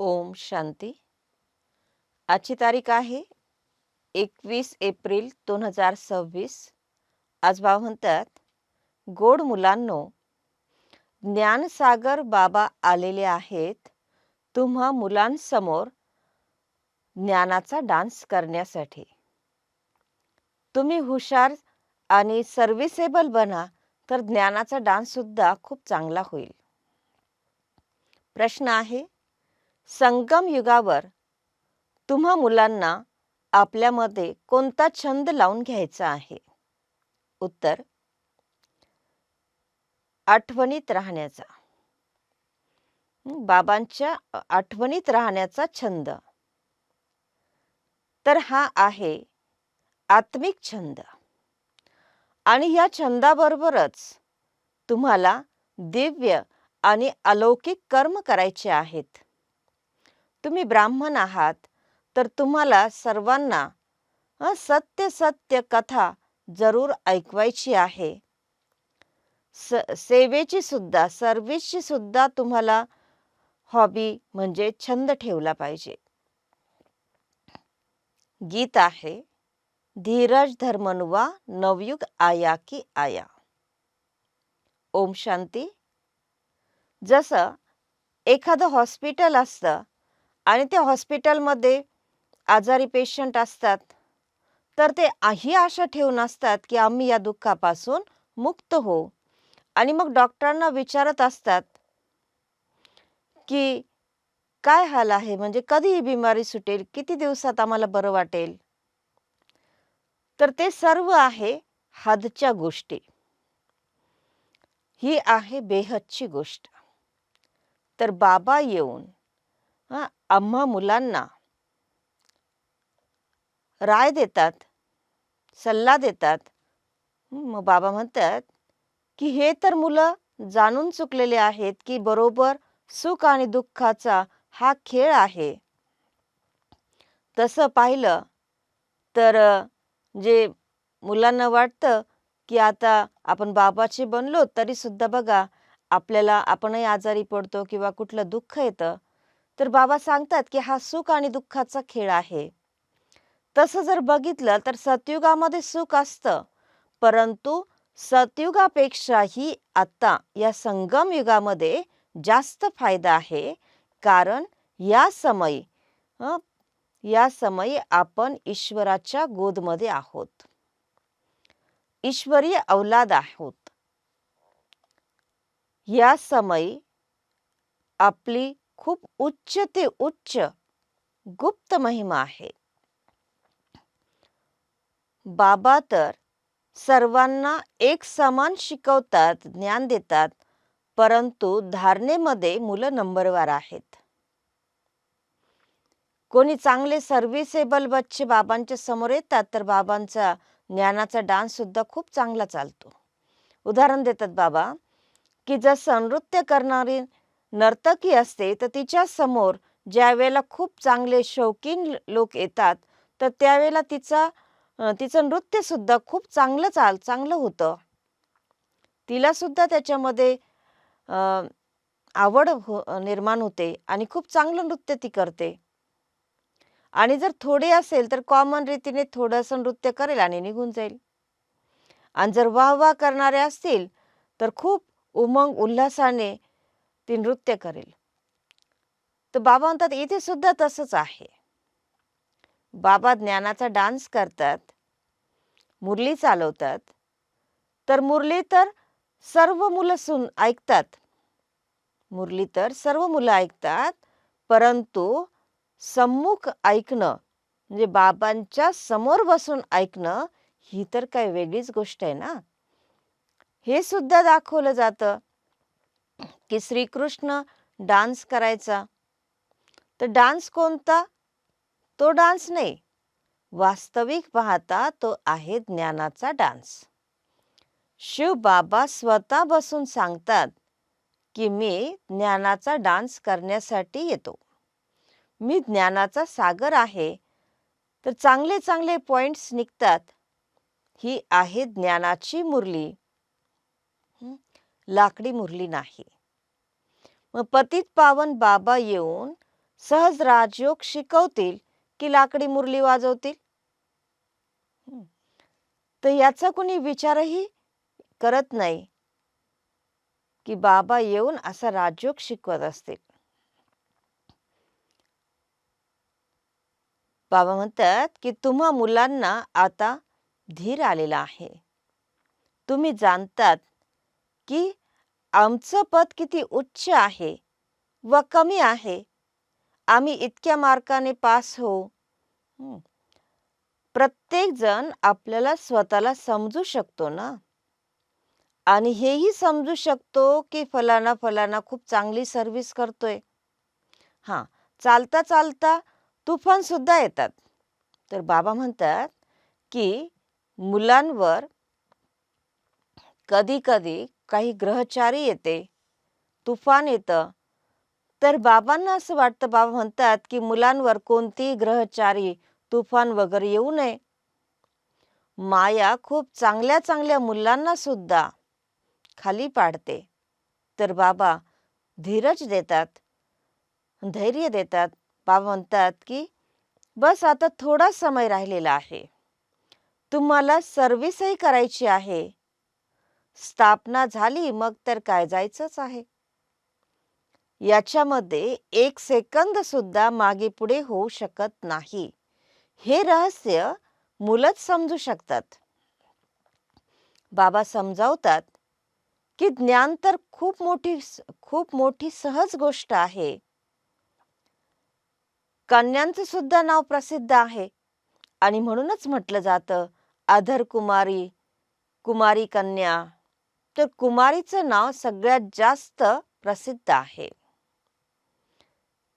ओम शांती. आजची तारीख आहे 21 एप्रिल 2026. आज बाबा म्हणतात, गोड मुलांनो, ज्ञानसागर बाबा आलेले आहेत तुम्हा मुलांसमोर ज्ञानाचा डान्स करण्यासाठी. तुम्ही हुशार आणि सर्व्हिसेबल बना, तर ज्ञानाचा डान्स सुद्धा खूप चांगला होईल. प्रश्न आहे, संगम युगावर तुम्हा मुलांना आपल्यामध्ये कोणता छंद लावून घ्यायचा आहे? उत्तर, आठवणीत राहण्याचा. बाबांच्या आठवणीत राहण्याचा छंद. तर हा आहे आत्मिक छंद. आणि या छंदाबरोबरच तुम्हाला दिव्य आणि अलौकिक कर्म करायचे आहेत. तुम्ही ब्राह्मण आहात, तर तुम्हाला सर्वांना सत्य सत्य कथा जरूर ऐकवायची आहे. सेवेची सुद्धा, सर्व्हिसची सुद्धा तुम्हाला हॉबी म्हणजे छंद ठेवला पाहिजे. गीत आहे, धीरज धर्मनुवा नवयुग आया की आया. ओम शांती. जसं एखादं हॉस्पिटल असतं आणि त्या हॉस्पिटलमध्ये आजारी पेशंट असतात, तर ते ही आशा ठेवून असतात की आम्ही या दुःखापासून मुक्त होऊ. आणि मग डॉक्टरांना विचारत असतात की काय हाल आहे, म्हणजे कधी ही बिमारी सुटेल, किती दिवसात आम्हाला बरं वाटेल. तर ते सर्व आहे हदच्या गोष्टी. ही आहे बेहदची गोष्ट. तर बाबा येऊन आम्हा मुलांना राय देतात, सल्ला देतात. मग बाबा म्हणतात की हे तर मुलं जाणून चुकलेले आहेत की बरोबर सुख आणि दुःखाचा हा खेळ आहे. तसं पाहिलं तर जे मुलांना वाटतं की आता आपण बाबाचे बनलो, तरी सुद्धा बघा आपल्याला आपणही आजारी पडतो किंवा कुठलं दुःख येतं, तर बाबा सांगतात की हा सुख आणि दुःखाचा खेळ आहे. तसं जर बघितलं तर सतयुगामध्ये सुख असतं, परंतु सतयुगापेक्षाही आता या संगम युगामध्ये जास्त फायदा आहे. कारण या समयी या समयी आपण ईश्वराच्या गोदमध्ये आहोत, ईश्वरीय औलाद आहोत. या समयी आपली खूप उच्च ते उच्च गुप्त महिमा आहे. बाबा तर सर्वांना एक समान शिकवतात, ज्ञान देतात, परंतु धारणेमध्ये मुलं नंबरवर आहेत. कोणी चांगले सर्व्हिसेबल बच्चे बाबांच्या समोर येतात, तर बाबांचा ज्ञानाचा डान्स सुद्धा खूप चांगला चालतो. उदाहरण देतात बाबा की जसं नृत्य करणारी नर्तकी असते, तर तिच्या समोर ज्या वेळेला खूप चांगले शौकीन लोक येतात, तर त्यावेळेला तिचं नृत्य सुद्धा खूप चांगलं होतं. तिला सुद्धा त्याच्यामध्ये आवड निर्माण होते आणि खूप चांगलं नृत्य ती करते. आणि जर थोडे असेल तर कॉमन रीतीने थोडंसं नृत्य करेल आणि निघून जाईल. आणि जर वाह करणारे असतील तर खूप उमंग उल्हासाने ती नृत्य करेल. तर बाबा म्हणतात इथे सुद्धा तसंच आहे. बाबा ज्ञानाचा डान्स करतात, मुरली चालवतात, तर मुरली तर सर्व मुलं ऐकतात. मुरली तर सर्व मुलं ऐकतात, परंतु सम्मुख ऐकणं म्हणजे बाबांच्या समोर बसून ऐकणं, ही तर काय वेगळीच गोष्ट आहे ना. हे सुद्धा दाखवलं जातं की श्रीकृष्ण डान्स करायचा. तर डान्स कोणता? तो डान्स नाही. वास्तविक पाहता तो आहे ज्ञानाचा डान्स. शिव बाबा स्वतः बसून सांगतात की मी ज्ञानाचा डान्स करण्यासाठी येतो. मी ज्ञानाचा सागर आहे. तर चांगले चांगले पॉइंट्स निघतात. ही आहे ज्ञानाची मुरली, लाकडी मुरली नाही. मग पतित पावन बाबा येऊन सहज राजयोग शिकवतील की लाकडी मुरली वाजवतील? हं. तर याचा कुणी विचारही करत नाही की बाबा येऊन असा राजयोग शिकवत असतील. बाबा म्हणतात की तुम्हा मुलांना आता धीर आलेला आहे. तुम्ही जाणतात की आमचं पद किती उच्च आहे व कमी आहे. आम्ही इतक्या मार्काने पास होऊ. हं. प्रत्येक जण आपल्याला स्वतःला समजू शकतो ना, आणि हेही समजू शकतो की फलाना फलाना खूप चांगली सर्व्हिस करतोय. हां, चालता चालता तुफान सुद्धा येतात. तर बाबा म्हणतात की मुलांवर कधी कधी काही ग्रहचारी येते, तुफान येतं. तर बाबांना असं वाटतं, बाबा म्हणतात की मुलांवर कोणतीही ग्रहचारी, तुफान वगैरे येऊ नये. माया खूप चांगल्या चांगल्या मुलांना सुद्धा खाली पाडते. तर बाबा धीरज देतात, धैर्य देतात. बाबा म्हणतात की बस आता थोडा समय राहिलेला आहे. तुम्हाला सर्व्हिसही करायची आहे. स्थापना झाली मग तर काय, जायचंच आहे. याच्यामध्ये एक सेकंद सुद्धा मागे पुढे होऊ शकत नाही. हे रहस्य मुलंच समजू शकतात. बाबा समजावतात की ज्ञान तर खूप मोठी सहज गोष्ट आहे. कन्यांचं सुद्धा नाव प्रसिद्ध आहे आणि म्हणूनच म्हटलं जातं अधर कुमारी, कुमारी कन्या. तर कुमारीचं नाव सगळ्यात जास्त प्रसिद्ध आहे.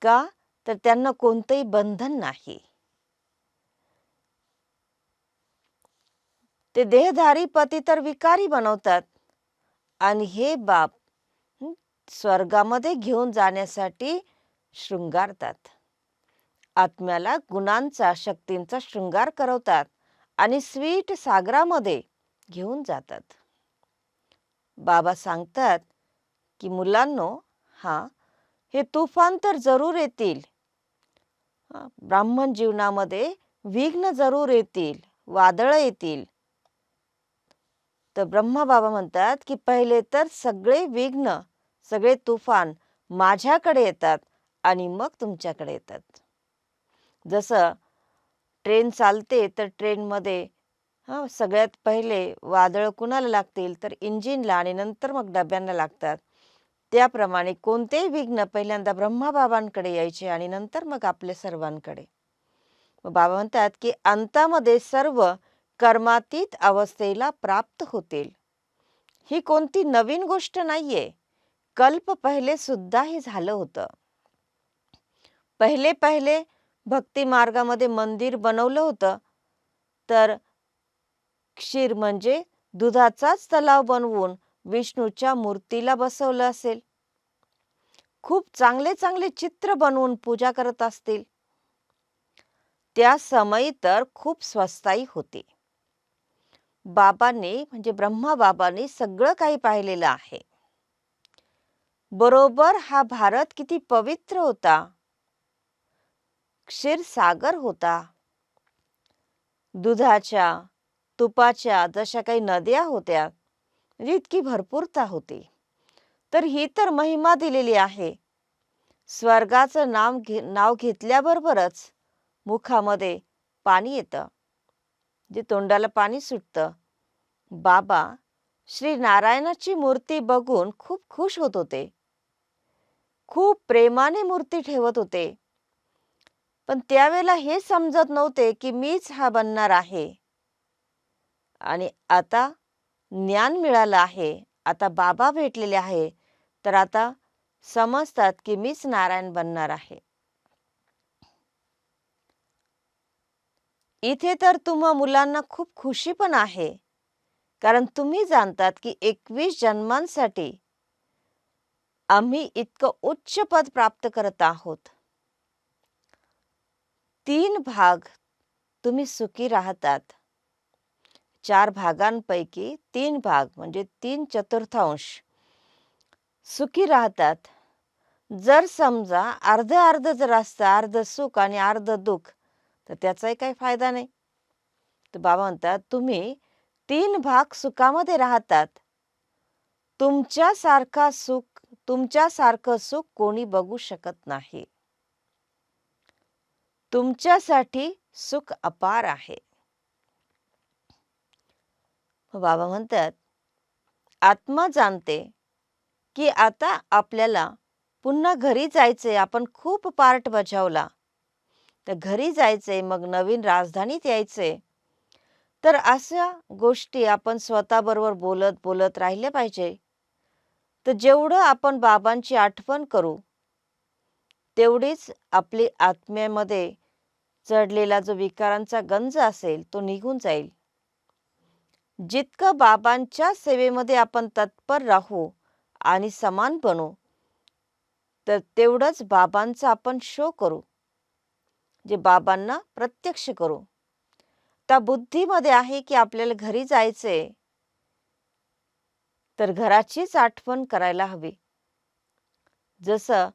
का? तर त्यांना कोणतंही बंधन नाही. ते देहधारी पती तर विकारी बनवतात आणि हे बाप हं, स्वर्गामध्ये घेऊन जाण्यासाठी शृंगारतात. आत्म्याला गुणांचा, शक्तींचा शृंगार करवतात आणि स्वीट सागरामध्ये घेऊन जातात. बाबा सांगतात की मुलांनो, हा हे तुफान तर जरूर येतील. ब्राह्मण जीवनामध्ये विघ्न जरूर येतील, वादळ येतील. तर ब्रह्मा बाबा म्हणतात की पहिले तर सगळे विघ्न, सगळे तुफान माझ्याकडे येतात आणि मग तुमच्याकडे येतात. जसं ट्रेन चालते तर ट्रेनमध्ये सगळ्यात पहिले वादळ कुणाला लागतील, तर इंजिनला आणि नंतर मग डब्यांना लागतात. त्याप्रमाणे कोणतेही विघ्न पहिल्यांदा ब्रह्मा बाबांकडे यायचे आणि नंतर मग आपल्या सर्वांकडे. मग बाबा म्हणतात की अंतामध्ये सर्व कर्मातीत अवस्थेला प्राप्त होतील. ही कोणती नवीन गोष्ट नाहीये. कल्प पहिले सुद्धा हे झालं होतं. पहिले पहिले भक्ती मार्गामध्ये मंदिर बनवलं होतं, तर क्षीर म्हणजे दुधाचाच तलाव बनवून विष्णूच्या मूर्तीला बसवलं असेल. खूप चांगले चांगले चित्र बनवून पूजा करत असतील. त्या समयी तर खूप स्वस्ताई होती. बाबांनी म्हणजे ब्रह्मा बाबांनी सगळं काही पाहिलेलं आहे. बरोबर हा भारत किती पवित्र होता, क्षीरसागर होता. दुधाच्या, तुपाच्या जशा काही नद्या होत्या, म्हणजे इतकी भरपूरता होती. तर ही तर महिमा दिलेली आहे. स्वर्गाचं नाव घेतल्याबरोबरच मुखामध्ये पाणी येतं, जे तोंडाला पाणी सुटतं. बाबा श्री नारायणाची मूर्ती बघून खूप खुश होत होते. खूप प्रेमाने मूर्ती ठेवत होते. पण त्यावेळेला हे समजत नव्हते की मीच हा बनणार आहे. आणि आता ज्ञान मिळालं आहे, आता बाबा भेटलेले आहे, तर आता समजतात की मीच नारायण बनणार आहे. इथे तर तुम्हा मुलांना खूप खुशी पण आहे, कारण तुम्ही जाणतात की 21 जन्मांसाठी आम्ही इतकं उच्च पद प्राप्त करत आहोत. 3 भाग तुम्ही सुखी राहतात. 4 भागांपैकी 3 भाग म्हणजे 3/4 सुखी राहतात. जर समजा अर्ध अर्ध जर असतं, अर्ध सुख आणि अर्ध दुःख, तर त्याचाही काही फायदा नाही. तर बाबा म्हणतात, तुम्ही 3 भाग सुखामध्ये राहतात. तुमच्यासारखं सुख कोणी बघू शकत नाही. तुमच्यासाठी सुख अपार आहे. बाबा म्हणतात, आत्मा जाणते की आता आपल्याला पुन्हा घरी जायचंय. आपण खूप पार्ट बजावला. तर घरी जायचंय, मग नवीन राजधानीत यायचंय. तर अशा गोष्टी आपण स्वतःबरोबर बोलत बोलत राहिले पाहिजे. तर जेवढं आपण बाबांची आठवण करू, तेवढीच आपली आत्म्यामध्ये चढलेला जो विकारांचा गंज असेल, तो निघून जाईल. जितकं बाबांच्या सेवेमध्ये आपण तत्पर राहू आणि समान बनू, तर तेवढंच बाबांचा आपण शो करू, जे बाबांना प्रत्यक्ष करू. त्या बुद्धीमध्ये आहे की आपल्याला घरी जायचंय, तर घराचीच आठवण करायला हवी. जसं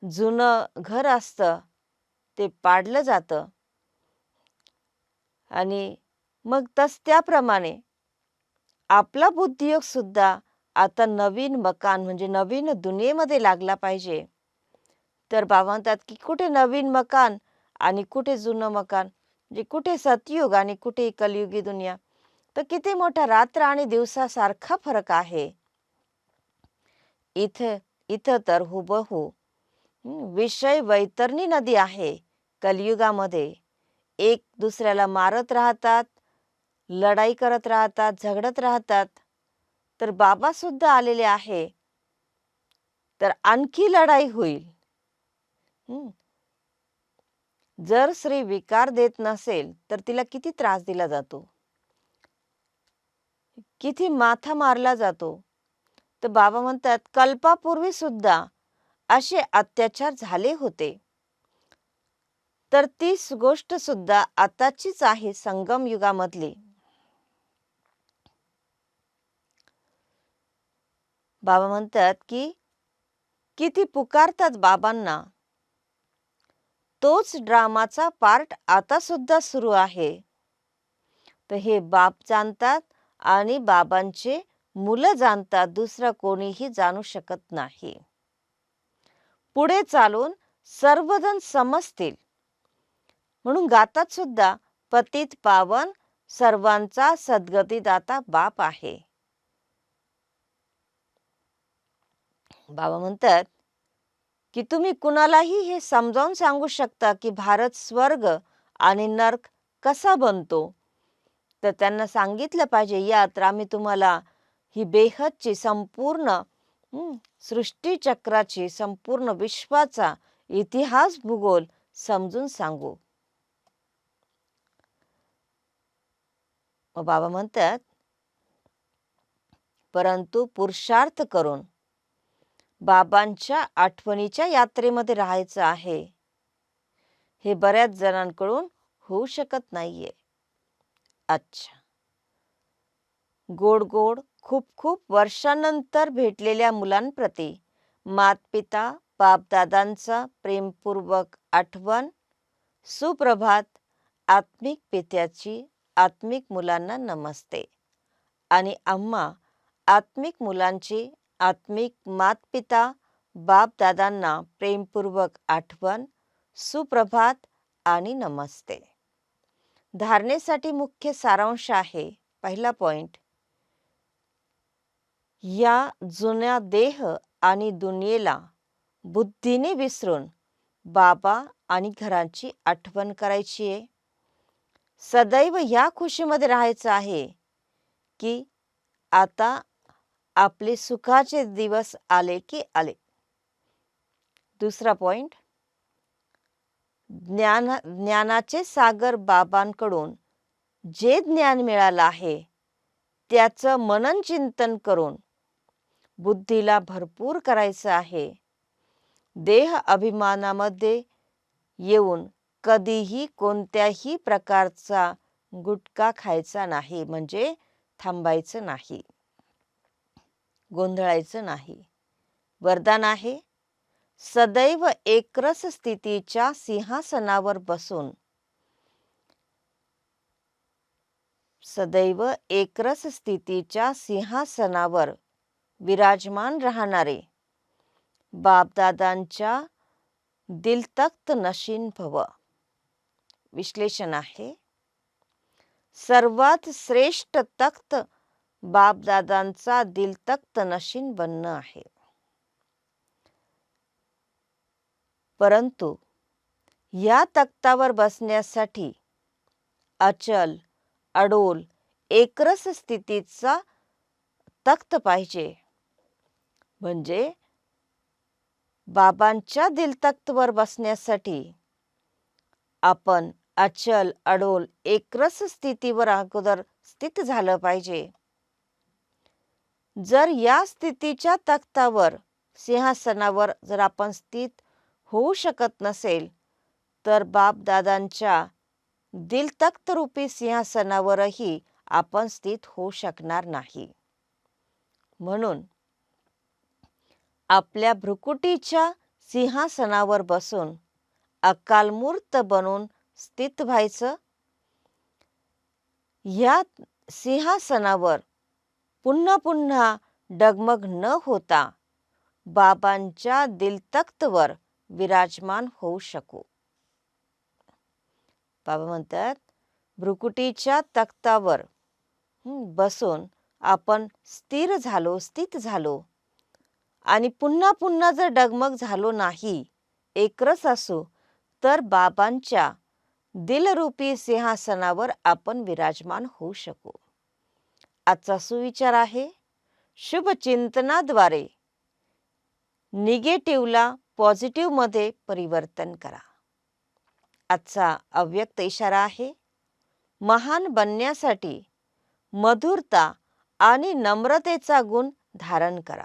जुनं घर असतं, ते पाडलं जातं आणि मग त्याप्रमाणे आपला बुद्धियोग सुद्धा आता नवीन मकान म्हणजे नवीन दुनियेमध्ये लागला पाहिजे. तर बाबा म्हणतात की कुठे नवीन मकान आणि कुठे जुनं मकान, म्हणजे कुठे सतयुग आणि कुठे कलियुगी दुनिया. तर किती मोठा रात्र आणि दिवसासारखा फरक आहे. इथे इथं तर हुबहू विषय वैतरणी नदी आहे. कलियुगामध्ये एक दुसऱ्याला मारत राहतात, लढाई करत राहतात, झगडत राहतात. तर बाबा सुद्धा आलेले आहे, तर आणखी लढाई होईल. हं. जर स्त्री विकार देत नसेल, तर तिला किती त्रास दिला जातो, किती माथा मारला जातो. तर बाबा म्हणतात, कल्पापूर्वी सुद्धा असे अत्याचार झाले होते. तर तीच गोष्ट सुद्धा आताचीच आहे संगम युगामधली. बाबा म्हणतात की किती पुकारतात बाबांना, तोच ड्रामाचा पार्ट आता सुद्धा सुरू आहे. तर हे बाप जाणतात आणि बाबांचे मुलं जाणतात, दुसरं कोणीही जाणू शकत नाही. पुढे चालून सर्वजण समजतील म्हणून गातात सुद्धा, पतित पावन सर्वांचा सद्गतीदाता बाप आहे. बाबा म्हणतात की तुम्ही कुणालाही हे समजावून सांगू शकता की भारत स्वर्ग आणि नर्क कसा बनतो. तर त्यांना सांगितलं पाहिजे, या तर आम्ही तुम्हाला ही बेहदची संपूर्ण सृष्टीचक्राची संपूर्ण विश्वाचा इतिहास भूगोल समजून सांगू. मग बाबा म्हणतात, परंतु पुरुषार्थ करून बाबांच्या आठवणीच्या यात्रेमध्ये राहायचं आहे. हे बऱ्याच जणांकडून होऊ शकत नाहीये. अच्छा. गोड गोड खूप खूप वर्षानंतर भेटलेल्या मुलांप्रती मातपिता बापदादांचा प्रेमपूर्वक आठवण. सुप्रभात. आत्मिक पित्याची आत्मिक मुलांना नमस्ते. आणि आम्हा आत्मिक मुलांची आत्मिक मातपिता बापदादांना प्रेमपूर्वक आठवण, सुप्रभात आणि नमस्ते. धारणेसाठी मुख्य सारांश आहे. पहिला पॉइंट, या जुन्या देह आणि दुनियेला बुद्धीने विसरून बाबा आणि घराची आठवण करायची आहे. सदैव या खुशीमध्ये राहायचं आहे की आता आपले सुखाचे दिवस आले की आले. दुसरा पॉइंट, ज्ञानाचे सागर बाबांकडून जे ज्ञान मिळालं आहे त्याचं मनन चिंतन करून बुद्धीला भरपूर करायचं आहे. देह अभिमानामध्ये येऊन कधीही कोणत्याही प्रकारचा गुटखा खायचा नाही, म्हणजे थांबायचं नाही, गोंधळायचं नाही. वरदान आहे, सदैव एकरस स्थितीच्या सिंहासनावर बसून सदैव एकरस स्थितीच्या सिंहासनावर विराजमान राहणारे बापदादांच्या दिलतख्त नशीन भव. विश्लेषण आहे, सर्वात श्रेष्ठ तख्त बापदादांचा दिलतख्त नशीन बनणं आहे. परंतु या तख्तावर बसण्यासाठी अचल, अडोल, एकरस स्थितीचा तख्त पाहिजे. म्हणजे बाबांच्या दिलतख्तवर बसण्यासाठी आपण अचल, अडोल, एकरस स्थितीवर अगोदर स्थित झालं पाहिजे. जर या स्थितीच्या तख्तावर, सिंहासनावर जर आपण स्थित होऊ शकत नसेल, तर बापदादांच्या दिलतख्त रूपी सिंहासनावरही आपण स्थित होऊ शकणार नाही. म्हणून आपल्या भ्रुकुटीच्या सिंहासनावर बसून अकालमूर्त बनून स्थित व्हायचं. या सिंहासनावर पुन्हा पुन्हा डगमग न होता बाबांच्या दिलतख्तवर विराजमान होऊ शकू. बाबा म्हणतात, भ्रुकुटीच्या तख्तावर बसून आपण स्थिर झालो, स्थित झालो आणि पुन्हा पुन्हा जर डगमग झालो नाही, एकरस असू, तर बाबांच्या दिलरूपी सिंहासनावर आपण विराजमान होऊ शकू. आजचा सुविचार आहे, शुभ चिंतनाद्वारे निगेटिव्हला पॉझिटिव्हमध्ये परिवर्तन करा. आजचा अव्यक्त इशारा आहे, महान बनण्यासाठी मधुरता आणि नम्रतेचा गुण धारण करा.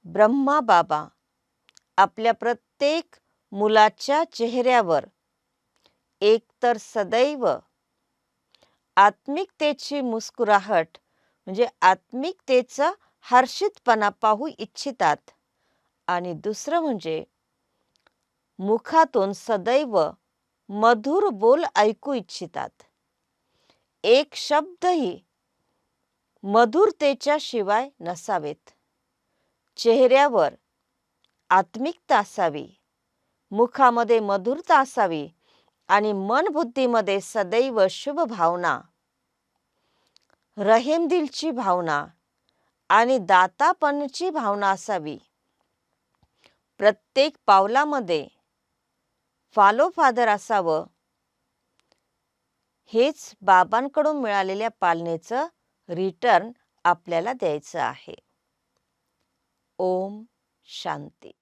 ब्रह्मा बाबा आपल्या प्रत्येक मुलाच्या चेहऱ्यावर एकतर सदैव आत्मिकतेची मुस्कुराहट म्हणजे आत्मिकतेचा हर्षितपणा पाहू इच्छितात आणि दुसरं म्हणजे मुखातून सदैव मधुर बोल ऐकू इच्छितात. एक शब्दही मधुरतेच्या शिवाय नसावेत. चेहऱ्यावर आत्मिकता असावी, मुखामध्ये मधुरता असावी आणि मनबुद्धीमध्ये सदैव शुभ भावना, रहेमदिलची भावना आणि दातापणाची भावना असावी. प्रत्येक पावलामध्ये फॉलो फादर असावं. हेच बाबांकडून मिळालेल्या पालनेचं रिटर्न आपल्याला द्यायचं आहे. ओम शांती.